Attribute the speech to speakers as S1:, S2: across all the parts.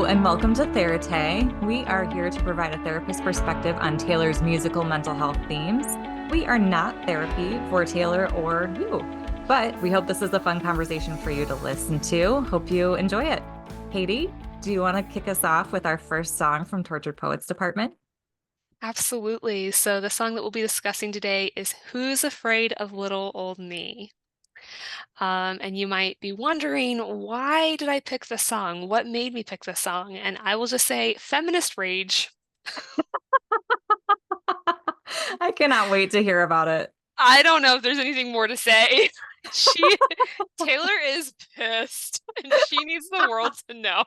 S1: Hello, and welcome to Therate. We are here to provide a therapist perspective on Taylor's musical mental health themes. We are not therapy for Taylor or you, but we hope this is a fun conversation for you to listen to. Hope you enjoy it. Katie, do you want to kick us off with our first song from Tortured Poets Department?
S2: Absolutely. So the song that we'll be discussing today is Who's Afraid of Little Old Me? And you might be wondering, why did I pick this song? What made me pick this song? And I will just say feminist rage.
S1: I cannot wait to hear about it.
S2: I don't know if there's anything more to say. She Taylor is pissed and she needs the world to know.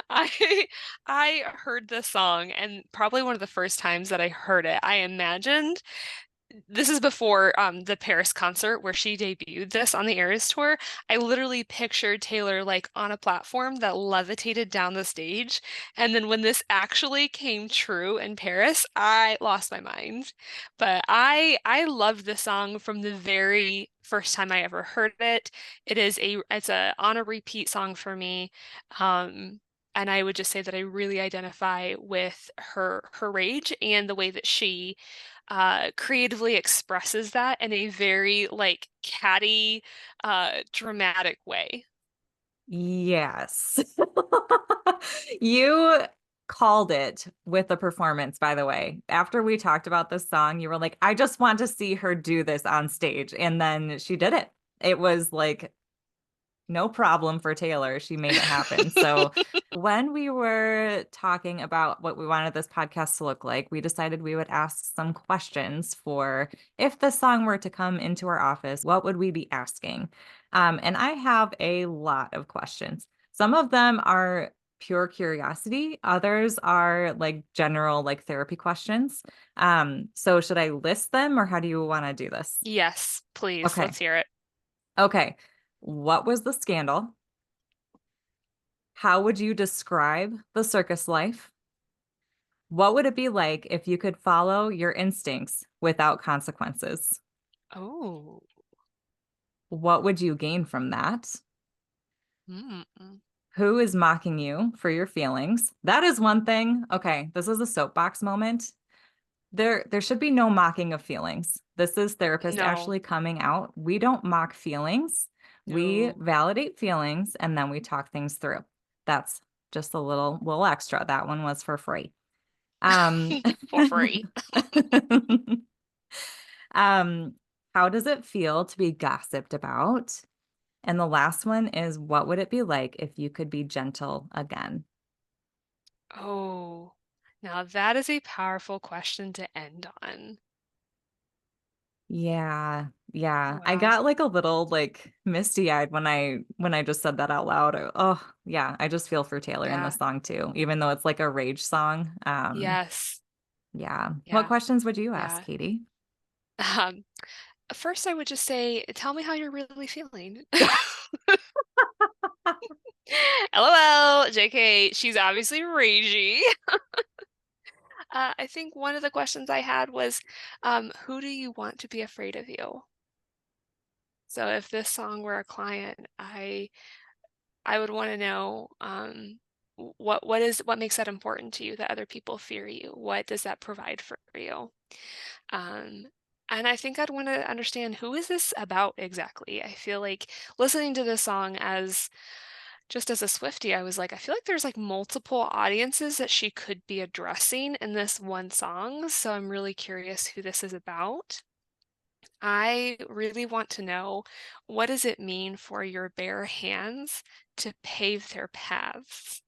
S2: I I heard this song and probably one of the first times that I heard it, I imagined this is before the Paris concert where she debuted this on the Eras tour. I literally pictured Taylor like on a platform that levitated down the stage. And then when this actually came true in Paris, I lost my mind. But I loved the song from the very first time I ever heard it. It's a on a repeat song for me. Um and I would just say that I really identify with her rage and the way that she creatively expresses that in a very like catty, dramatic way.
S1: Yes. You called it with the performance, by the way. After we talked about this song, you were like, I just want to see her do this on stage. And then she did it. It was like no problem for Taylor. She made it happen. So when we were talking about what we wanted this podcast to look like, we decided we would ask some questions for if the song were to come into our office, what would we be asking? And I have a lot of questions. Some of them are pure curiosity. Others are like general like therapy questions. So should I list them or how do you want to do this?
S2: Yes, please,
S1: Okay.
S2: let's hear it.
S1: Okay. What was the scandal? How would you describe the circus life? What would it be like if you could follow your instincts without consequences?
S2: Oh.
S1: What would you gain from that?
S2: Mm.
S1: Who is mocking you for your feelings? That is one thing. Okay, this is a soapbox moment. There should be no mocking of feelings. This is therapist
S2: No,
S1: Ashley coming out. We don't mock feelings. We
S2: no.
S1: validate feelings and then we talk things through. That's just a little extra. That one was for free. Um,
S2: For free.
S1: um, how does it feel to be gossiped about? And the last one is what would it be like if you could be gentle again?
S2: Oh, now that is a powerful question to end on.
S1: Yeah, yeah. I
S2: Wow.
S1: got like a little like misty-eyed when I just said that out loud. Oh, yeah, I just feel for Taylor in
S2: Yeah.
S1: this song too, even though it's like a rage song.
S2: Yes.
S1: Yeah. What
S2: Yeah.
S1: questions would you ask,
S2: Yeah.
S1: Katie?
S2: Um, First I would just say, tell me how you're really feeling. LOL, JK, she's obviously ragey. I think one of the questions I had was, who do you want to be afraid of you? So if this song were a client, I would want to know what makes that important to you that other people fear you? What does that provide for you? Um, and I think I'd want to understand who is this about exactly? I feel like listening to this song as just as a Swiftie, I was like, I feel like there's like multiple audiences that she could be addressing in this one song. So I'm really curious who this is about. I really want to know, what does it mean for your bare hands to pave their paths?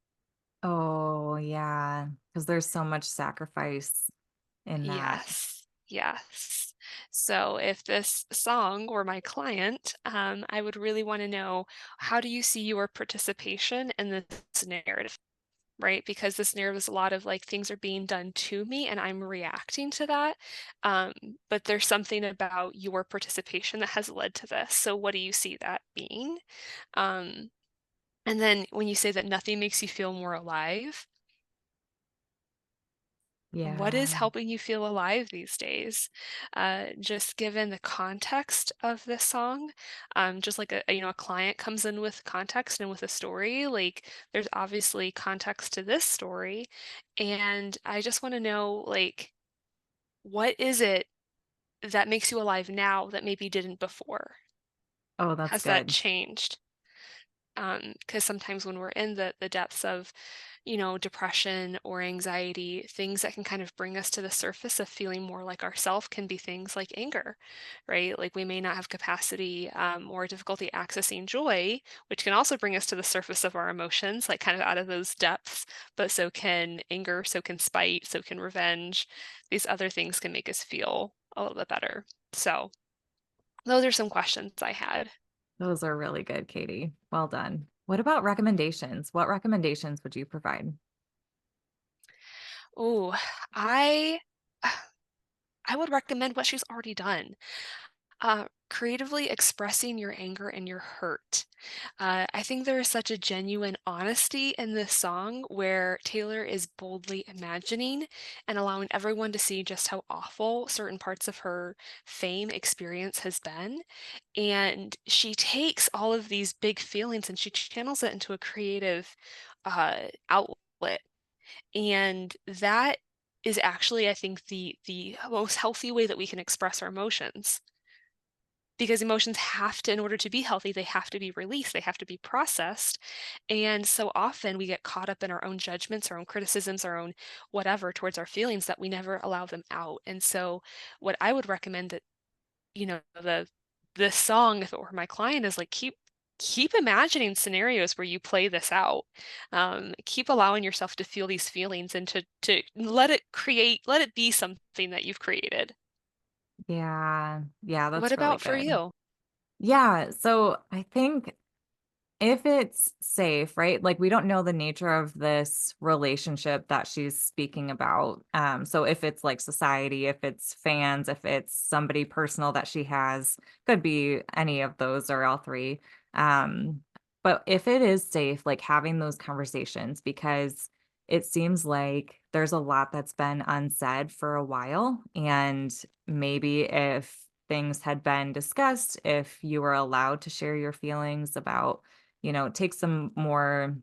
S1: Oh, yeah, because there's so much sacrifice in that.
S2: Yes, yes. So if this song were my client, I would really want to know, how do you see your participation in this narrative? Right? Because this narrative is a lot of like things are being done to me and I'm reacting to that. Um, but there's something about your participation that has led to this. So what do you see that being? Um, and then when you say that nothing makes you feel more alive, What is
S1: Yeah.
S2: helping you feel alive these days? Just given the context of this song, just like a client comes in with context and with a story, like there's obviously context to this story, and I just want to know, like, what is it that makes you alive now that maybe didn't before?
S1: Oh, that's
S2: Has that
S1: good.
S2: changed? Because sometimes when we're in the depths of, depression or anxiety, things that can kind of bring us to the surface of feeling more like ourself can be things like anger, right? Like we may not have capacity or difficulty accessing joy, which can also bring us to the surface of our emotions, like kind of out of those depths. But so can anger, so can spite, so can revenge. These other things can make us feel a little bit better. So those are some questions I had.
S1: Those are really good, Katie. Well done. What about recommendations? What recommendations would you provide?
S2: Oh, I I would recommend what she's already done. Creatively expressing your anger and your hurt. I think there is such a genuine honesty in this song where Taylor is boldly imagining and allowing everyone to see just how awful certain parts of her fame experience has been. And she takes all of these big feelings and she channels it into a creative outlet. And that is actually, I think, the most healthy way that we can express our emotions, because emotions have to, in order to be healthy, they have to be released, they have to be processed. And so often we get caught up in our own judgments, our own criticisms, our own whatever towards our feelings that we never allow them out. And so what I would recommend that, the song, if it were my client, is like keep imagining scenarios where you play this out. Keep allowing yourself to feel these feelings and to let it be something that you've created.
S1: Yeah. Yeah,
S2: What
S1: that's really
S2: about for
S1: good.
S2: you?
S1: Yeah. So I think if it's safe, right? Like we don't know the nature of this relationship that she's speaking about. So if it's like society, if it's fans, if it's somebody personal that she has, could be any of those or all three. Um, but if it is safe, like having those conversations, because it seems like there's a lot that's been unsaid for a while. And maybe if things had been discussed, if you were allowed to share your feelings about, take some more,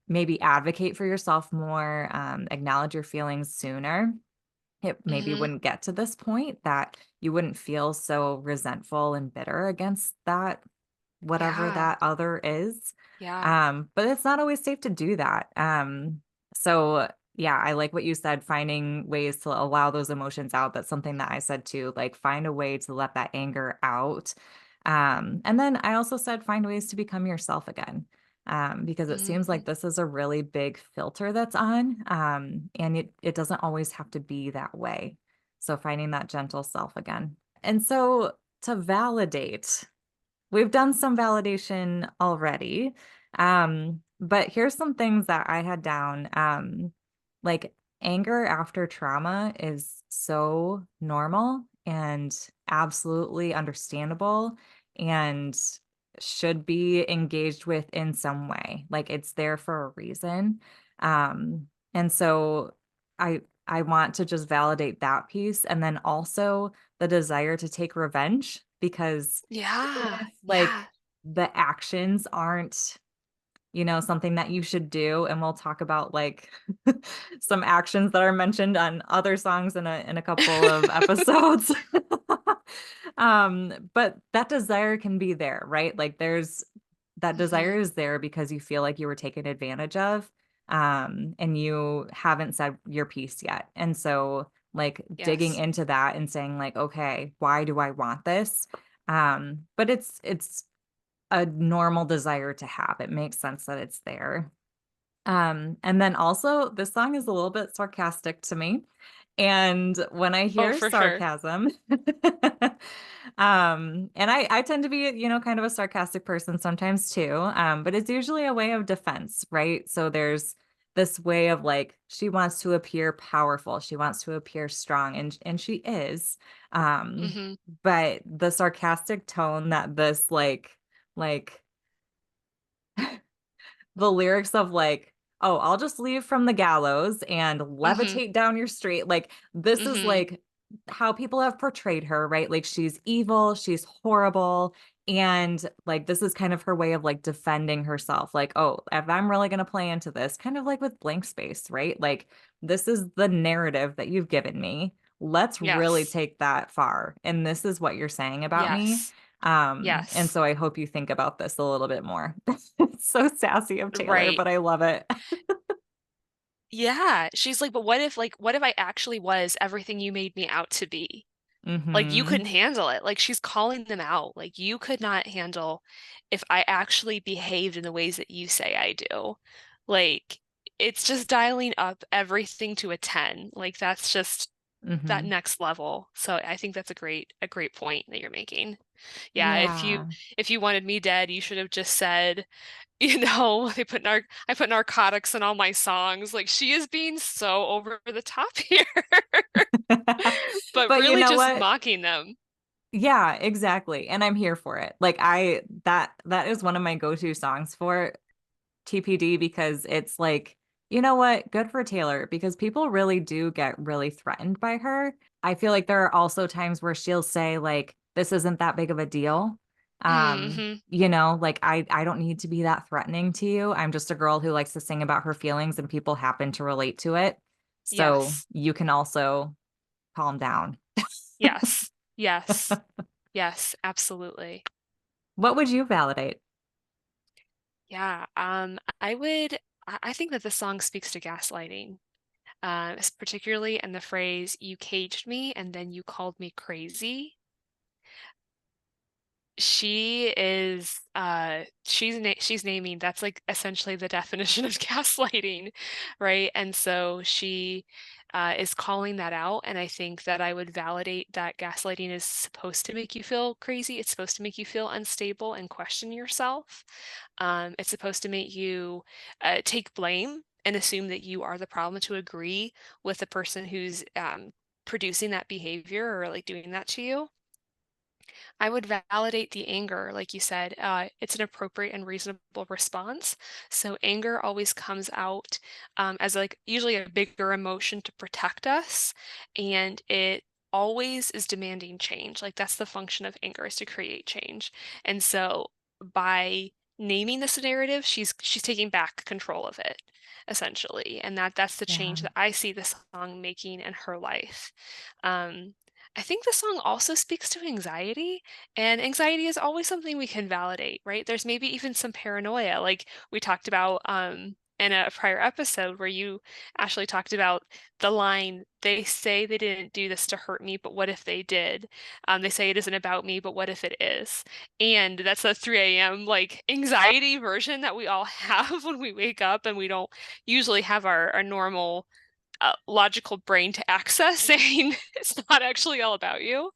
S1: maybe advocate for yourself more, acknowledge your feelings sooner. It maybe
S2: Mhm.
S1: wouldn't get to this point that you wouldn't feel so resentful and bitter against that, whatever
S2: Yeah.
S1: that other is.
S2: Yeah.
S1: But it's not always safe to do that. So yeah, I like what you said, finding ways to allow those emotions out. That's something that I said too, like find a way to let that anger out. And then I also said find ways to become yourself again. Because it seems
S2: Mhm.
S1: like this is a really big filter that's on. And it doesn't always have to be that way. So finding that gentle self again. And so to validate, we've done some validation already. But here's some things that I had down. Like anger after trauma is so normal and absolutely understandable and should be engaged with in some way. Like it's there for a reason. And so I want to just validate that piece and then also the desire to take revenge because even
S2: Yeah.
S1: if like
S2: Yeah.
S1: the actions aren't, something that you should do, and we'll talk about like some actions that are mentioned on other songs in a couple of episodes. But that desire can be there, right? Like there's that desire
S2: Mhm.
S1: is there because you feel like you were taken advantage of, and you haven't said your piece yet. And so like digging
S2: Yes.
S1: into that and saying like, okay, why do I want this? But it's a normal desire to have. It makes sense that it's there. And then also this song is a little bit sarcastic to me. And when I
S2: Oh,
S1: hear
S2: for sure.
S1: sarcasm, and I tend to be, kind of a sarcastic person sometimes too. But it's usually a way of defense, right? So there's this way of like she wants to appear powerful, she wants to appear strong, and she is. Um,
S2: Mhm.
S1: but the sarcastic tone that this like the lyrics of like oh, I'll just leave from the gallows and
S2: Mm-hmm.
S1: levitate down your street. Like, this is
S2: Mm-hmm.
S1: like how people have portrayed her, right? Like, she's evil, she's horrible. And like, this is kind of her way of like defending herself. Like, oh, if I'm really going to play into this, kind of like with Blank Space, right? Like, this is the narrative that you've given me. Let's really
S2: Yes.
S1: take that far. And this is what you're saying about me.
S2: Yes.
S1: And
S2: Yes.
S1: so I hope you think about this a little bit more. It's so sassy of Taylor,
S2: Right.
S1: but I love it.
S2: Yeah. She's like, but what if I actually was everything you made me out to be? Like you
S1: Hmm.
S2: couldn't handle it. Like she's calling them out. Like you could not handle if I actually behaved in the ways that you say I do. Like it's just dialing up everything to a 10. Like that's just that
S1: Hmm.
S2: next level. So I think that's a great point that you're making. Yeah,
S1: Yeah.
S2: if you wanted me dead, you should have just said, I put narcotics in all my songs. Like she is being so over the top here, but
S1: But you
S2: really
S1: know
S2: just
S1: what?
S2: mocking them.
S1: Yeah, exactly. And I'm here for it. Like, that is one of my go-to songs for TPD, because it's like, you know what? Good for Taylor, because people really do get really threatened by her. I feel like there are also times where she'll say like, this isn't that big of a deal.
S2: Hmm.
S1: Like, I don't need to be that threatening to you. I'm just a girl who likes to sing about her feelings and people happen to relate to it. So
S2: Yes.
S1: you can also calm down.
S2: Yes. Yes. Yes, absolutely.
S1: What would you validate?
S2: Yeah. I think that the song speaks to gaslighting. Particularly in the phrase, you caged me and then you called me crazy. She's naming that's like essentially the definition of gaslighting, right? And so she is calling that out, and I think that I would validate that gaslighting is supposed to make you feel crazy. It's supposed to make you feel unstable and question yourself. It's supposed to make you take blame and assume that you are the problem, to agree with the person who's producing that behavior or like doing that to you. I would validate the anger, like you said. It's an appropriate and reasonable response. So anger always comes out as like usually a bigger emotion to protect us, and it always is demanding change. Like that's the function of anger, is to create change. And so by naming this narrative, she's taking back control of it, essentially. And that's the
S1: Yeah.
S2: change that I see the song making in her life. Um, I think the song also speaks to anxiety, and anxiety is always something we can validate, right? There's maybe even some paranoia, like we talked about in a prior episode where you actually talked about the line, they say they didn't do this to hurt me, but what if they did? They say it isn't about me, but what if it is? And that's a 3 a.m. like anxiety version that we all have when we wake up and we don't usually have our normal logical brain to access, saying it's not actually all about you.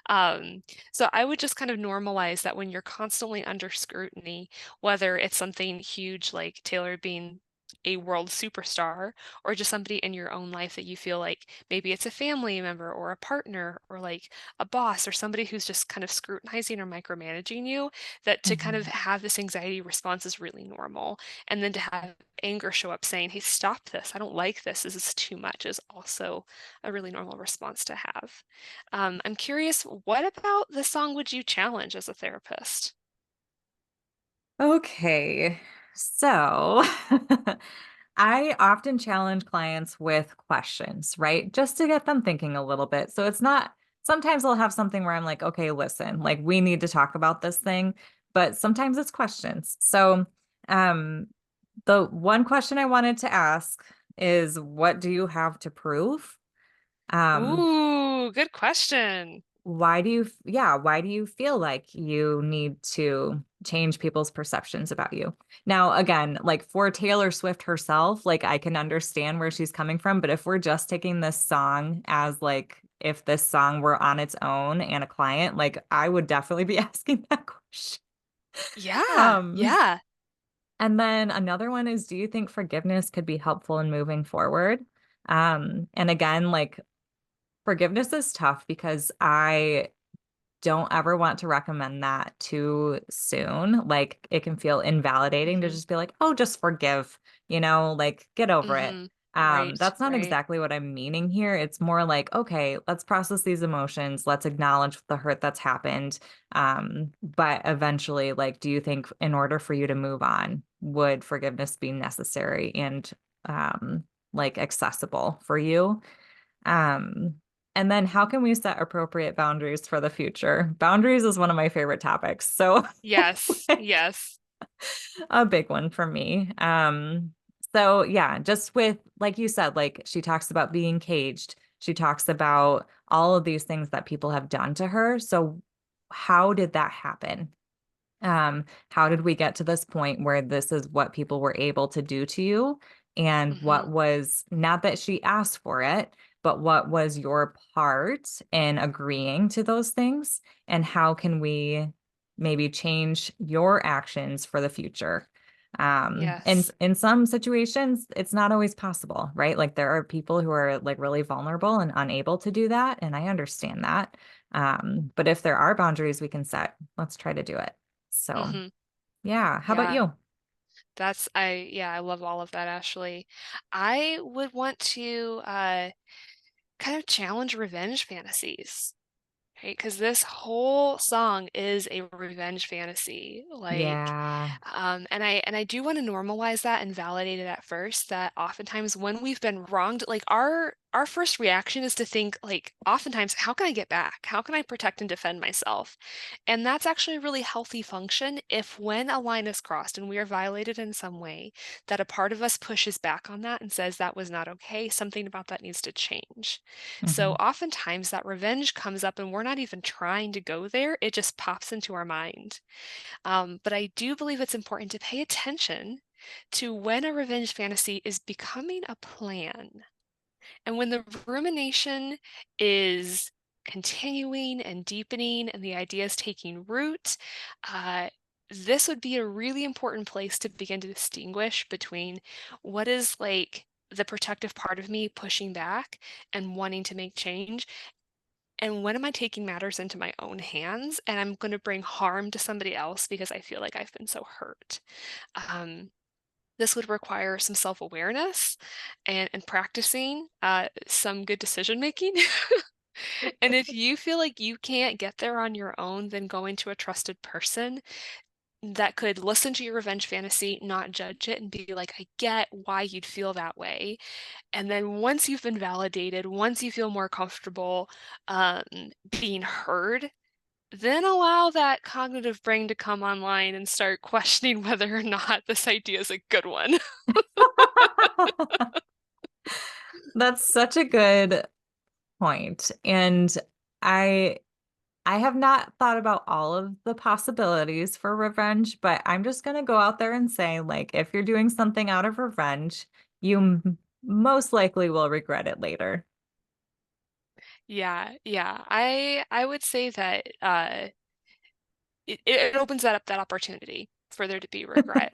S2: Um, so I would just kind of normalize that when you're constantly under scrutiny, whether it's something huge like Taylor being a world superstar, or just somebody in your own life that you feel like maybe it's a family member or a partner or like a boss or somebody who's just kind of scrutinizing or micromanaging you, that to kind of
S1: Mhm.
S2: have this anxiety response is really normal. And then to have anger show up saying, hey, stop this. I don't like this. This is too much, is also a really normal response to have. I'm curious, what about the song would you challenge as a therapist?
S1: Okay. So I often challenge clients with questions, right? Just to get them thinking a little bit. So it's not, sometimes I'll have something where I'm like, okay, listen, like we need to talk about this thing, but sometimes it's questions. So, um, the one question I wanted to ask is, what do you have to prove? Um,
S2: Ooh, good question.
S1: why do you feel like you need to change people's perceptions about you? Now, again, like for Taylor Swift herself, like I can understand where she's coming from, but if we're just taking this song as like if this song were on its own and a client, like I would definitely be asking that question.
S2: Yeah,
S1: Um,
S2: yeah.
S1: and then another one is, do you think forgiveness could be helpful in moving forward? And again, like forgiveness is tough because I don't ever want to recommend that too soon. Like it can feel invalidating to
S2: Hmm.
S1: just be like, oh, just forgive, like get over it.
S2: Hmm. Right,
S1: That's not
S2: right.
S1: exactly what I'm meaning here. It's more like, okay, let's process these emotions. Let's acknowledge the hurt that's happened. But eventually, like, do you think in order for you to move on, would forgiveness be necessary and like accessible for you? Um, and then how can we set appropriate boundaries for the future? Boundaries is one of my favorite topics. So
S2: Yes, yes.
S1: a big one for me. So yeah, just with, like you said, like she talks about being caged. She talks about all of these things that people have done to her. So how did that happen? How did we get to this point where this is what people were able to do to you? And
S2: Hmm.
S1: what was, not that she asked for it, but what was your part in agreeing to those things? And how can we maybe change your actions for the future? And
S2: Yes.
S1: in some situations, it's not always possible, right? Like there are people who are like really vulnerable and unable to do that. And I understand that. But if there are boundaries we can set, let's try to do it. So,
S2: Hmm.
S1: yeah. How about
S2: Yeah.
S1: you?
S2: I love all of that, Ashley. I would want to kind of challenge revenge fantasies. Right? Because this whole song is a revenge fantasy. Like,
S1: Yeah.
S2: and I do want to normalize that and validate it at first, that oftentimes when we've been wronged, like our first reaction is to think, like, oftentimes, how can I get back? How can I protect and defend myself? And that's actually a really healthy function if when a line is crossed and we are violated in some way, that a part of us pushes back on that and says that was not okay, something about that needs to change. So
S1: Hmm.
S2: oftentimes that revenge comes up and we're not even trying to go there, it just pops into our mind. But I do believe it's important to pay attention to when a revenge fantasy is becoming a plan. And when the rumination is continuing and deepening and the idea is taking root, uh, this would be a really important place to begin to distinguish between what is like the protective part of me pushing back and wanting to make change. And when am I taking matters into my own hands and I'm going to bring harm to somebody else because I feel like I've been so hurt? Um, this would require some self-awareness and practicing some good decision making. And if you feel like you can't get there on your own, then going to a trusted person that could listen to your revenge fantasy, not judge it, and be like, I get why you'd feel that way. And then once you've been validated, once you feel more comfortable um, being heard, then allow that cognitive brain to come online and start questioning whether or not this idea is a good one.
S1: That's such a good point. And I I have not thought about all of the possibilities for revenge, but I'm just going to go out there and say, like, if you're doing something out of revenge, you most likely will regret it later.
S2: Yeah, yeah. I would say that it opens that up that opportunity for there to be regret,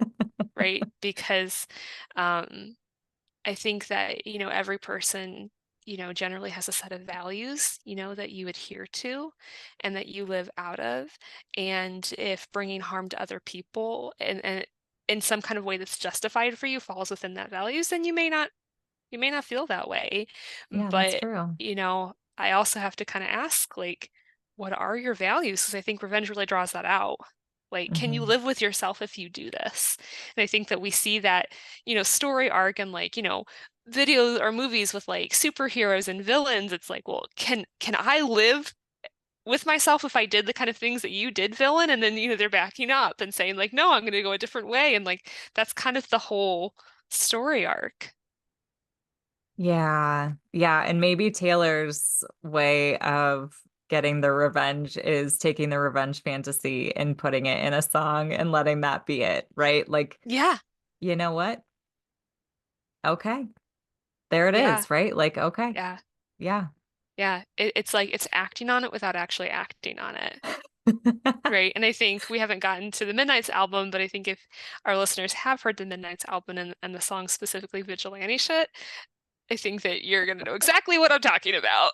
S2: right? Because um, I think that, every person, generally has a set of values, that you adhere to and that you live out of. And if bringing harm to other people and in some kind of way that's justified for you falls within that values, then you may not feel that way.
S1: Yeah, that's
S2: But,
S1: true.
S2: I also have to kind of ask, like, what are your values? Because I think revenge really draws that out. Like, can you
S1: Hmm.
S2: live with yourself if you do this? And I think that we see that, story arc and like, videos or movies with like superheroes and villains. It's like, well, can I live with myself if I did the kind of things that you did, villain? And then, they're backing up and saying, like, no, I'm gonna go a different way. And like that's kind of the whole story arc.
S1: Yeah. Yeah. And maybe Taylor's way of getting the revenge is taking the revenge fantasy and putting it in a song and letting that be it, right? Like,
S2: Yeah.
S1: you know what? Okay. There it
S2: Yeah.
S1: is, right? Like, okay.
S2: Yeah.
S1: Yeah.
S2: Yeah. It's like it's acting on it without actually acting on it. Right. And I think we haven't gotten to the Midnight's album, but I think if our listeners have heard the Midnight's album and the song specifically Vigilante Shit, I think that you're going to know exactly what I'm talking about.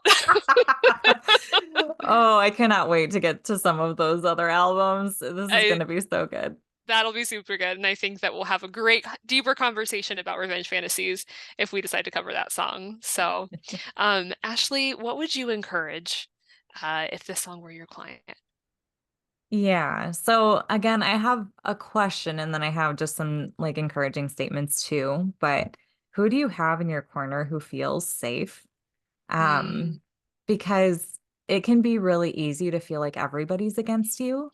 S1: Oh, I cannot wait to get to some of those other albums. This is going
S2: I
S1: to be so good.
S2: That'll be super good. And I think that we'll have a great, deeper conversation about revenge fantasies if we decide to cover that song. So, Ashleigh, what would you encourage if this song were your client?
S1: Yeah. So again, I have a question and then I have just some like encouraging statements too. But who do you have in your corner who feels safe?
S2: Mm,
S1: Um, because it can be really easy to feel like everybody's against you.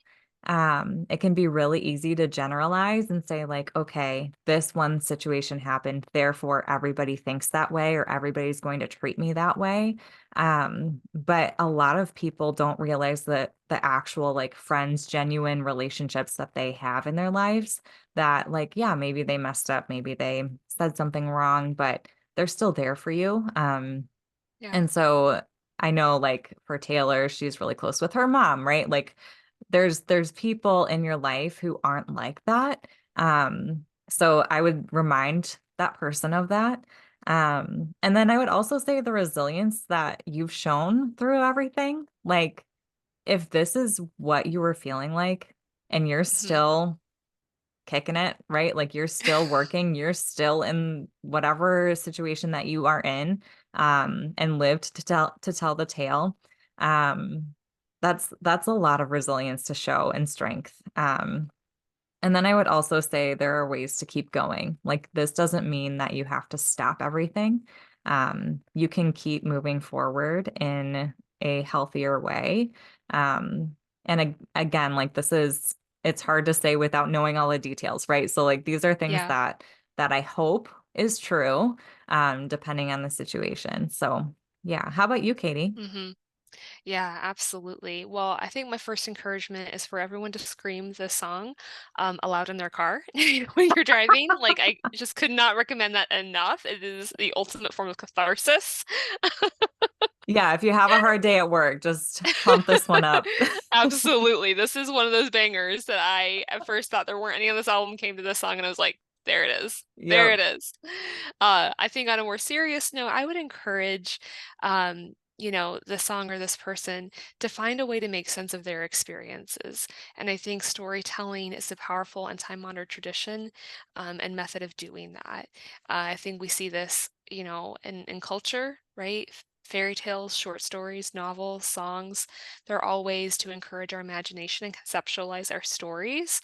S1: It can be really easy to generalize and say, like, okay, this one situation happened, therefore everybody thinks that way, or everybody's going to treat me that way. But a lot of people don't realize that the actual like friends, genuine relationships that they have in their lives, that like, yeah, maybe they messed up, maybe they said something wrong, but they're still there for you.
S2: yeah.
S1: And so I know like for Taylor, she's really close with her mom, right? Like there's people in your life who aren't like that. So I would remind that person of that. And then I would also say the resilience that you've shown through everything. Like if this is what you were feeling like and you're
S2: Hmm.
S1: still kicking it, right? Like you're still working, you're still in whatever situation that you are in, and lived to tell the tale. Um, that's a lot of resilience to show and strength. And then I would also say there are ways to keep going. Like this doesn't mean that you have to stop everything. You can keep moving forward in a healthier way. And again, like it's hard to say without knowing all the details, right? So like these are things
S2: Yeah.
S1: that I hope is true, depending on the situation. So yeah. How about you, Katie?
S2: Hmm. Yeah, absolutely. Well, I think my first encouragement is for everyone to scream this song aloud in their car when you're driving. Like, I just could not recommend that enough. It is the ultimate form of catharsis.
S1: Yeah, if you have a hard day at work, just pump this one up.
S2: Absolutely. This is one of those bangers that I at first thought there weren't any on this album, came to this song, and I was like, there it is. There
S1: Yep.
S2: it is. I think on a more serious note, I would encourage this song or this person to find a way to make sense of their experiences. And I think storytelling is a powerful and time-honored tradition and method of doing that. I think we see this, in culture, right? Fairy tales, short stories, novels, songs, they're all ways to encourage our imagination and conceptualize our stories,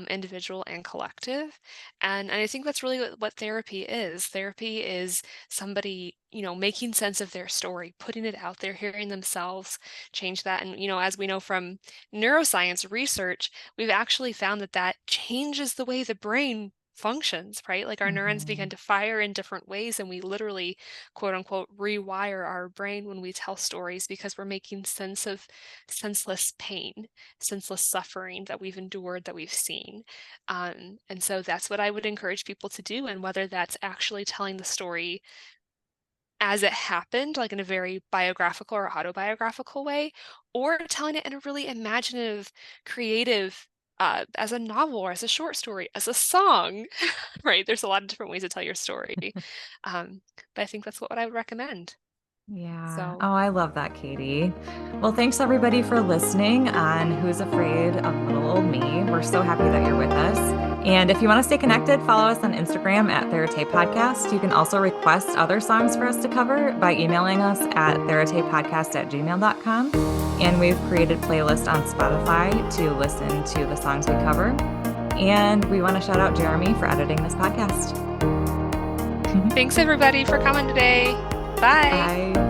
S2: individual and collective. And I think that's really what therapy is. Therapy is somebody, making sense of their story, putting it out there, hearing themselves change that. And, as we know from neuroscience research, we've actually found that that changes the way the brain functions, right? Like our neurons begin
S1: Mhm.
S2: to fire in different ways, and we literally, quote unquote, rewire our brain when we tell stories because we're making sense of senseless pain, senseless suffering that we've endured, that we've seen. And so that's what I would encourage people to do. And whether that's actually telling the story as it happened, like in a very biographical or autobiographical way, or telling it in a really imaginative, creative, as a novel or as a short story, as a song, right? There's a lot of different ways to tell your story. Um, but I think that's what I would recommend.
S1: Yeah.
S2: So
S1: Oh, I love that, Katie. Well, thanks everybody for listening on Who's Afraid of Little Old Me. We're so happy that you're with us. And if you want to stay connected, follow us on Instagram at Therate Podcast. You can also request other songs for us to cover by emailing us at theratepodcast@gmail.com. And we've created playlists on Spotify to listen to the songs we cover. And we want to shout out Jeremy for editing this podcast.
S2: thanks everybody for coming today. Bye.
S1: Bye.